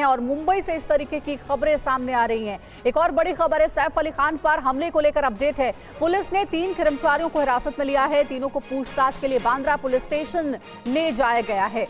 और मुंबई से इस तरीके की खबरें सामने आ रही हैं। एक और बड़ी खबर है, सैफ अली खान पर हमले को लेकर अपडेट है। पुलिस ने 3 कर्मचारियों को हिरासत में लिया है। तीनों को पूछताछ के लिए बांद्रा पुलिस स्टेशन ले जाया गया है।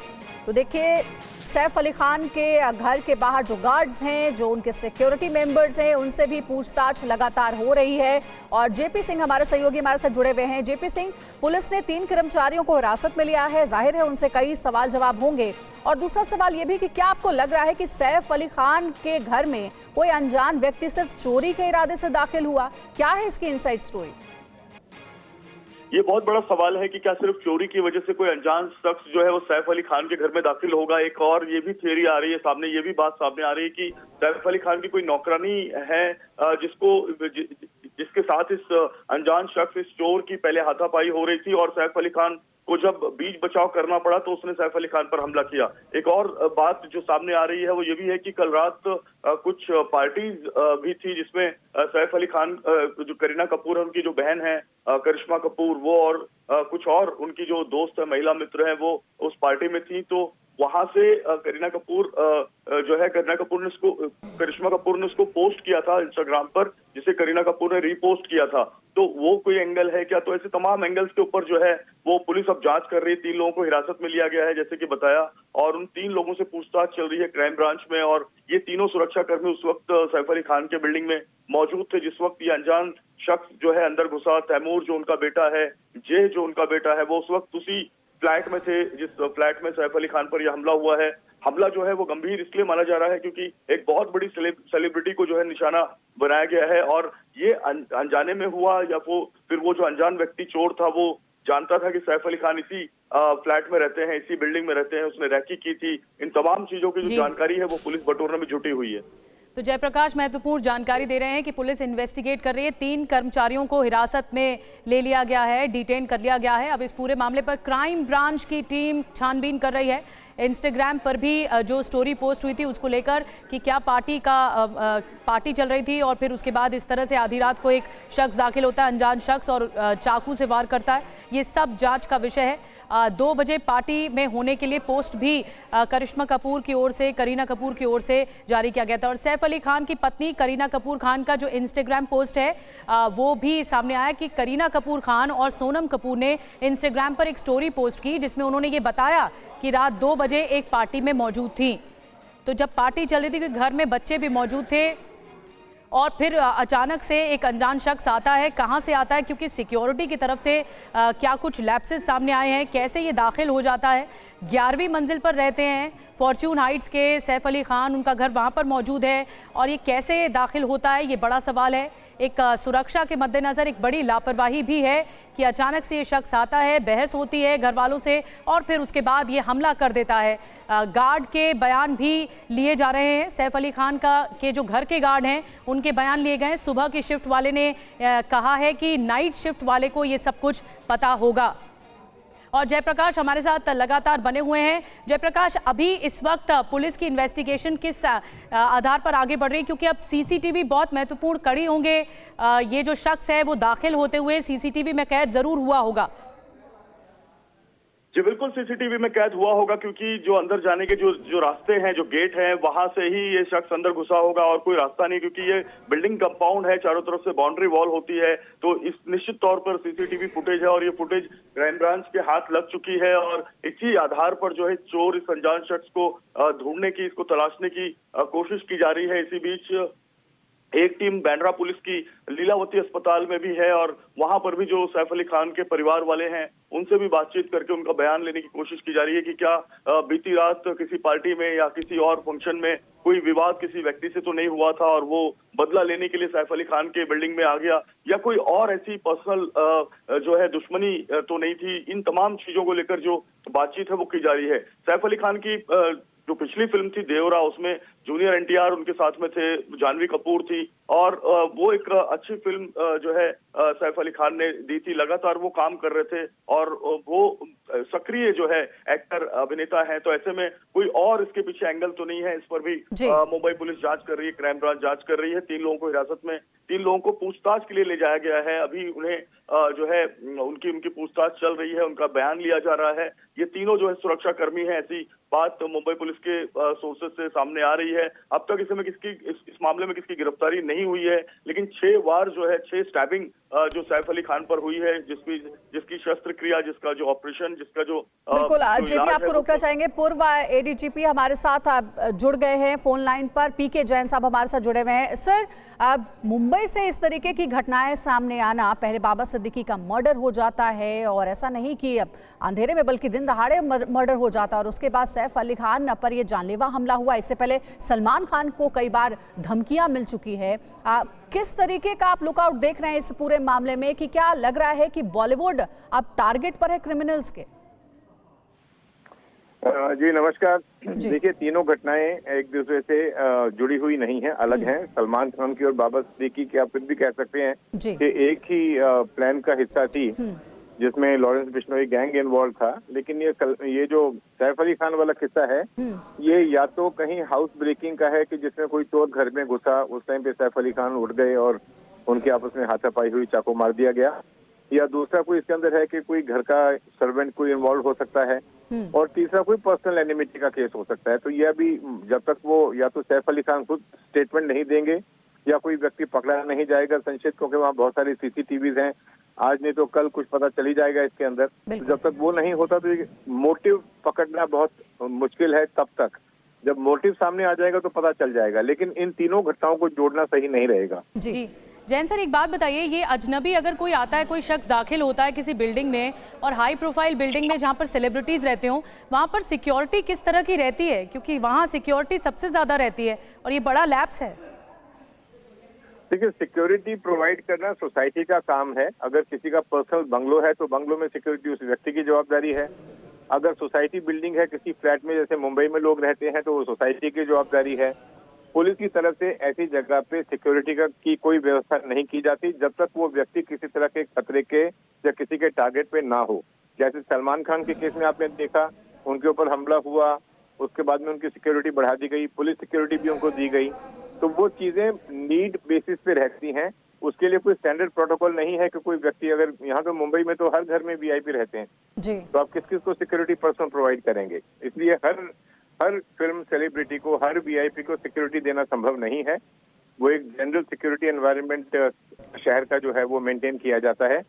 तो देखिए, सैफ अली खान के घर के बाहर जो गार्ड्स हैं, जो उनके सिक्योरिटी मेंबर्स हैं, उनसे भी पूछताछ लगातार हो रही है। और जेपी सिंह हमारे सहयोगी हमारे साथ जुड़े हुए हैं। जेपी सिंह, पुलिस ने 3 कर्मचारियों को हिरासत में लिया है, जाहिर है उनसे कई सवाल जवाब होंगे। और दूसरा सवाल ये भी कि क्या आपको लग रहा है कि सैफ अली खान के घर में कोई अनजान व्यक्ति सिर्फ चोरी के इरादे से दाखिल हुआ? क्या है इसकी इनसाइड स्टोरी? ये बहुत बड़ा सवाल है कि क्या सिर्फ चोरी की वजह से कोई अनजान शख्स जो है वो सैफ अली खान के घर में दाखिल होगा। एक और ये भी थियरी आ रही है सामने, ये भी बात सामने आ रही है कि सैफ अली खान की कोई नौकरानी है जिसके साथ इस अनजान शख्स, इस चोर की पहले हाथापाई हो रही थी और सैफ अली खान को जब बीच बचाव करना पड़ा तो उसने सैफ अली खान पर हमला किया। एक और बात जो सामने आ रही है वो ये भी है कि कल रात कुछ पार्टीज भी थी जिसमें सैफ अली खान, जो करीना कपूर है उनकी जो बहन है करिश्मा कपूर, वो और कुछ और उनकी जो दोस्त है, महिला मित्र है, वो उस पार्टी में थी। तो वहां से करीना कपूर करिश्मा कपूर ने उसको पोस्ट किया था इंस्टाग्राम पर, जिसे करीना कपूर ने रीपोस्ट किया था। तो वो कोई एंगल है क्या? तो ऐसे तमाम एंगल्स के ऊपर जो है वो पुलिस अब जांच कर रही है। 3 लोगों को हिरासत में लिया गया है जैसे कि बताया, और उन 3 लोगों से पूछताछ चल रही है क्राइम ब्रांच में। और ये तीनों सुरक्षाकर्मी उस वक्त सैफ अली खान के बिल्डिंग में मौजूद थे जिस वक्त ये अनजान शख्स जो है अंदर घुसा। तैमूर जो उनका बेटा है, जे जो उनका बेटा है, वो उस वक्त उसी फ्लैट में थे जिस फ्लैट में सैफ अली खान पर यह हमला हुआ है। हमला जो है वो गंभीर इसलिए माना जा रहा है क्योंकि एक बहुत बड़ी सेलिब्रिटी को जो है निशाना बनाया गया है और ये अनजाने में हुआ या फिर वो जो अनजान व्यक्ति चोर था वो जानता था कि सैफ अली खान इसी फ्लैट में रहते हैं, इसी बिल्डिंग में रहते हैं, उसने रैकी की थी। इन तमाम चीजों की जो जानकारी है वो पुलिस बटोरने में जुटी हुई है। तो जयप्रकाश, महत्वपूर्ण जानकारी दे रहे हैं कि पुलिस इन्वेस्टिगेट कर रही है। 3 कर्मचारियों को हिरासत में ले लिया गया है, डिटेन कर लिया गया है। अब इस पूरे मामले पर क्राइम ब्रांच की टीम छानबीन कर रही है। इंस्टाग्राम पर भी जो स्टोरी पोस्ट हुई थी उसको लेकर कि क्या पार्टी चल रही थी और फिर उसके बाद इस तरह से आधी रात को एक शख्स दाखिल होता है, अनजान शख्स, और चाकू से वार करता है। ये सब जांच का विषय है। 2 बजे पार्टी में होने के लिए पोस्ट भी करिश्मा कपूर की ओर से, करीना कपूर की ओर से जारी किया गया था। और सैफ अली खान की पत्नी करीना कपूर खान का जो इंस्टाग्राम पोस्ट है वो भी सामने आया कि करीना कपूर खान और सोनम कपूर ने इंस्टाग्राम पर एक स्टोरी पोस्ट की जिसमें उन्होंने ये बताया कि रात 2 बजे एक पार्टी में मौजूद थी। तो जब पार्टी चल रही थी, घर में बच्चे भी मौजूद थे और फिर अचानक से एक अनजान शख्स आता है। कहां से आता है, क्योंकि सिक्योरिटी की तरफ से क्या कुछ लैप्सेस सामने आए हैं, कैसे ये दाखिल हो जाता है। 11वीं मंजिल पर रहते हैं फॉर्च्यून हाइट्स के सैफ अली खान, उनका घर वहां पर मौजूद है और ये कैसे दाखिल होता है, ये बड़ा सवाल है। एक सुरक्षा के मद्देनज़र एक बड़ी लापरवाही भी है कि अचानक से ये शख्स आता है, बहस होती है घर वालों से और फिर उसके बाद ये हमला कर देता है। गार्ड के बयान भी लिए जा रहे हैं। सैफ अली खान के जो घर के गार्ड हैं उनके बयान लिए गए हैं। सुबह की शिफ्ट वाले ने कहा है कि नाइट शिफ्ट वाले को ये सब कुछ पता होगा। और जयप्रकाश हमारे साथ लगातार बने हुए हैं। जयप्रकाश, अभी इस वक्त पुलिस की इन्वेस्टिगेशन किस आधार पर आगे बढ़ रही है, क्योंकि अब सीसीटीवी बहुत महत्वपूर्ण कड़ी होंगे। ये जो शख्स है वो दाखिल होते हुए सीसीटीवी में कैद जरूर हुआ होगा। जी बिल्कुल, सीसीटीवी में कैद हुआ होगा क्योंकि जो अंदर जाने के जो रास्ते हैं, जो गेट हैं, वहां से ही ये शख्स अंदर घुसा होगा और कोई रास्ता नहीं, क्योंकि ये बिल्डिंग कंपाउंड है, चारों तरफ से बाउंड्री वॉल होती है। तो इस निश्चित तौर पर सीसीटीवी फुटेज है और ये फुटेज क्राइम ब्रांच के हाथ लग चुकी है और इसी आधार पर जो है चोर, इस अनजान शख्स को ढूंढने की, इसको तलाशने की कोशिश की जा रही है। इसी बीच एक टीम बांद्रा पुलिस की लीलावती अस्पताल में भी है और वहां पर भी जो सैफ अली खान के परिवार वाले हैं उनसे भी बातचीत करके उनका बयान लेने की कोशिश की जा रही है कि क्या बीती रात किसी पार्टी में या किसी और फंक्शन में कोई विवाद किसी व्यक्ति से तो नहीं हुआ था और वो बदला लेने के लिए सैफ अली खान के बिल्डिंग में आ गया, या कोई और ऐसी पर्सनल जो है दुश्मनी तो नहीं थी। इन तमाम चीजों को लेकर जो बातचीत है वो की जा रही है। सैफ अली खान की जो पिछली फिल्म थी देवरा, उसमें जूनियर एनटीआर उनके साथ में थे, जानवी कपूर थी और वो एक अच्छी फिल्म जो है सैफ अली खान ने दी थी। लगातार वो काम कर रहे थे और वो सक्रिय जो है एक्टर, अभिनेता हैं। तो ऐसे में कोई और इसके पीछे एंगल तो नहीं है। इस पर भी मुंबई पुलिस जांच कर रही है, क्राइम ब्रांच जांच कर रही है। 3 लोगों को हिरासत में, 3 लोगों को पूछताछ के लिए ले जाया गया है। अभी उन्हें जो है उनकी पूछताछ चल रही है, उनका बयान लिया जा रहा है। ये तीनों जो है सुरक्षा कर्मी है, ऐसी बात मुंबई पुलिस के सोर्सेज से सामने आ रही है। अब तक इस मामले में किसकी गिरफ्तारी नहीं हुई है, लेकिन 6 बार जो है 6 स्टैबिंग जो सैफ अली खान पर हुई है, जिसकी शस्त्रक्रिया, जिसका जो ऑपरेशन, जिसका जो बिल्कुल जेपी, आपको रोकना चाहेंगे। पूर्व एडीजीपी हमारे साथ जुड़ गए हैं फोन लाइन पर, पीके जैन साहब हमारे साथ जुड़े हुए हैं। सर, मुंबई से इस तरीके की घटनाएं सामने आना, पहले बाबा सिद्दीकी का मर्डर हो जाता है और ऐसा नहीं कि अंधेरे में बल्कि दिन दहाड़े मर्डर हो जाता, और उसके बाद सैफ अली खान पर यह जानलेवा हमला हुआ। इससे पहले सलमान खान को कई बार धमकियां मिल चुकी है। किस तरीके का आप लुकआउट देख रहे हैं इस पूरे मामले में, कि क्या लग रहा है कि बॉलीवुड अब टारगेट पर है क्रिमिनल्स के? जी नमस्कार। देखिए, तीनों घटनाएं एक दूसरे से जुड़ी हुई नहीं है, अलग हैं। सलमान खान की और बाबा सिद्दीकी की आप फिर भी कह सकते हैं कि एक ही प्लान का हिस्सा थी, जिसमें लॉरेंस बिश्नोई गैंग इन्वॉल्व था। लेकिन ये जो सैफ अली खान वाला किस्सा है, ये या तो कहीं हाउस ब्रेकिंग का है कि जिसमें कोई चोर घर में घुसा, उस टाइम पे सैफ अली खान उठ गए और उनके आपस में हाथापाई हुई, चाकू मार दिया गया, या दूसरा कोई इसके अंदर है कि कोई घर का सर्वेंट कोई इन्वॉल्व हो सकता है, और तीसरा कोई पर्सनल एनिमिटी का केस हो सकता है। तो यह भी जब तक वो या तो सैफ अली खान खुद स्टेटमेंट नहीं देंगे या कोई व्यक्ति पकड़ा नहीं जाएगा संशयित, क्योंकि वहाँ बहुत सारी सीसीटीवीज हैं, आज नहीं तो कल कुछ पता चली जाएगा इसके अंदर। तो जब तक वो नहीं होता तो ये मोटिव पकड़ना बहुत मुश्किल है। तब तक जब मोटिव सामने आ जाएगा तो पता चल जाएगा, लेकिन इन तीनों घटनाओं को जोड़ना सही नहीं रहेगा। जी जैन सर, एक बात बताइए, ये अजनबी अगर कोई आता है, कोई शख्स दाखिल होता है किसी बिल्डिंग में, और हाई प्रोफाइल बिल्डिंग में जहाँ पर सेलिब्रिटीज रहते हो, वहाँ पर सिक्योरिटी किस तरह की रहती है? क्योंकि वहाँ सिक्योरिटी सबसे ज्यादा रहती है और ये बड़ा लैप्स है। देखिए, सिक्योरिटी प्रोवाइड करना सोसाइटी का काम है। अगर किसी का पर्सनल बंगलो है तो बंगलो में सिक्योरिटी उस व्यक्ति की जवाबदारी है। अगर सोसाइटी बिल्डिंग है, किसी फ्लैट में जैसे मुंबई में लोग रहते हैं, तो वो सोसाइटी की जवाबदारी है। पुलिस की तरफ से ऐसी जगह पे सिक्योरिटी की कोई व्यवस्था नहीं की जाती जब तक वो व्यक्ति किसी तरह के खतरे के या किसी के टारगेट पे ना हो। जैसे सलमान खान के केस में आपने देखा, उनके ऊपर हमला हुआ, उसके बाद में उनकी सिक्योरिटी बढ़ा दी गई, पुलिस सिक्योरिटी भी उनको दी गई। तो वो चीजें नीड बेसिस पे रहती हैं, उसके लिए कोई स्टैंडर्ड प्रोटोकॉल नहीं है कि कोई व्यक्ति, अगर यहाँ तो मुंबई में तो हर घर में वीआईपी रहते हैं जी, तो आप किस किस को सिक्योरिटी पर्सन प्रोवाइड करेंगे? इसलिए हर फिल्म सेलिब्रिटी को, हर वीआईपी को सिक्योरिटी देना संभव नहीं है। वो एक जनरल सिक्योरिटी एनवायरनमेंट शहर का जो है वो मेंटेन किया जाता है,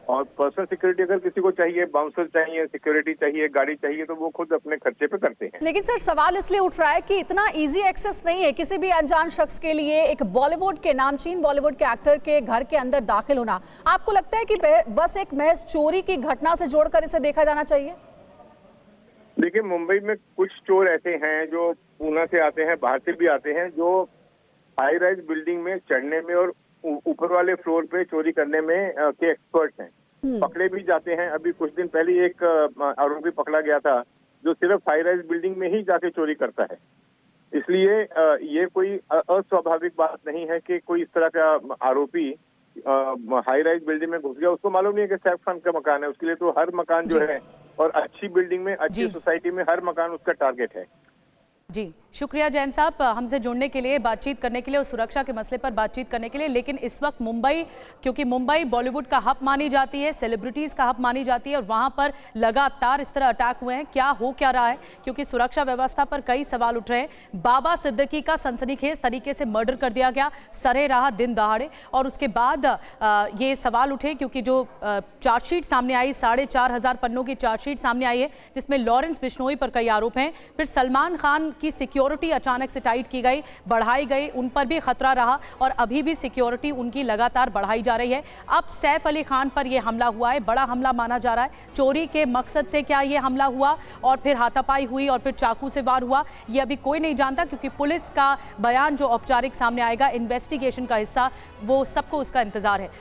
और पर्सनल सिक्योरिटी अगर किसी को चाहिए, बाउंसर चाहिए, सिक्योरिटी चाहिए, गाड़ी चाहिए, तो वो खुद अपने खर्चे पे करते हैं। लेकिन सर, सवाल इसलिए उठ रहा है कि इतना इजी एक्सेस नहीं है किसी भी अनजान शख्स के लिए एक बॉलीवुड के, नामचीन बॉलीवुड के एक्टर के घर के अंदर दाखिल होना। आपको लगता है कि बस एक महज चोरी की घटना से जोड़कर इसे देखा जाना चाहिए? देखिए, मुंबई में कुछ चोर ऐसे हैं जो पूना से आते हैं, बाहर से भी आते हैं, जो हाई राइज बिल्डिंग में चढ़ने में और ऊपर वाले फ्लोर पे चोरी करने में के एक्सपर्ट हैं, पकड़े भी जाते हैं। अभी कुछ दिन पहले एक आरोपी पकड़ा गया था जो सिर्फ हाई राइज बिल्डिंग में ही जाके चोरी करता है। इसलिए ये कोई अस्वाभाविक बात नहीं है कि कोई इस तरह का आरोपी हाई राइज बिल्डिंग में घुस गया। उसको मालूम नहीं है कि सैफ खान का मकान है, उसके लिए तो हर मकान जो है, और अच्छी बिल्डिंग में, अच्छी सोसाइटी में हर मकान उसका टारगेट है। जी शुक्रिया जैन साहब हमसे जुड़ने के लिए, बातचीत करने के लिए और सुरक्षा के मसले पर बातचीत करने के लिए। लेकिन इस वक्त मुंबई, क्योंकि मुंबई बॉलीवुड का हब मानी जाती है, सेलिब्रिटीज का हब मानी जाती है, और वहां पर लगातार इस तरह अटैक हुए हैं। क्या हो क्या रहा है, क्योंकि सुरक्षा व्यवस्था पर कई सवाल उठ रहे हैं। बाबा सिद्दीकी का सनसनीखेज तरीके से मर्डर कर दिया गया सरे राह दिन दहाड़े, और उसके बाद ये सवाल उठे क्योंकि जो चार्जशीट सामने आई, 4,500 पन्नों की चार्जशीट सामने आई है, जिसमें लॉरेंस बिश्नोई पर कई आरोप हैं। फिर सलमान खान की सिक्योरिटी अचानक से टाइट की गई, बढ़ाई गई, उन पर भी खतरा रहा, और अभी भी सिक्योरिटी उनकी लगातार बढ़ाई जा रही है। अब सैफ अली खान पर यह हमला हुआ है, बड़ा हमला माना जा रहा है। चोरी के मकसद से क्या यह हमला हुआ और फिर हाथापाई हुई और फिर चाकू से वार हुआ, यह अभी कोई नहीं जानता, क्योंकि पुलिस का बयान जो औपचारिक सामने आएगा, इन्वेस्टिगेशन का हिस्सा, वो सबको उसका इंतजार है।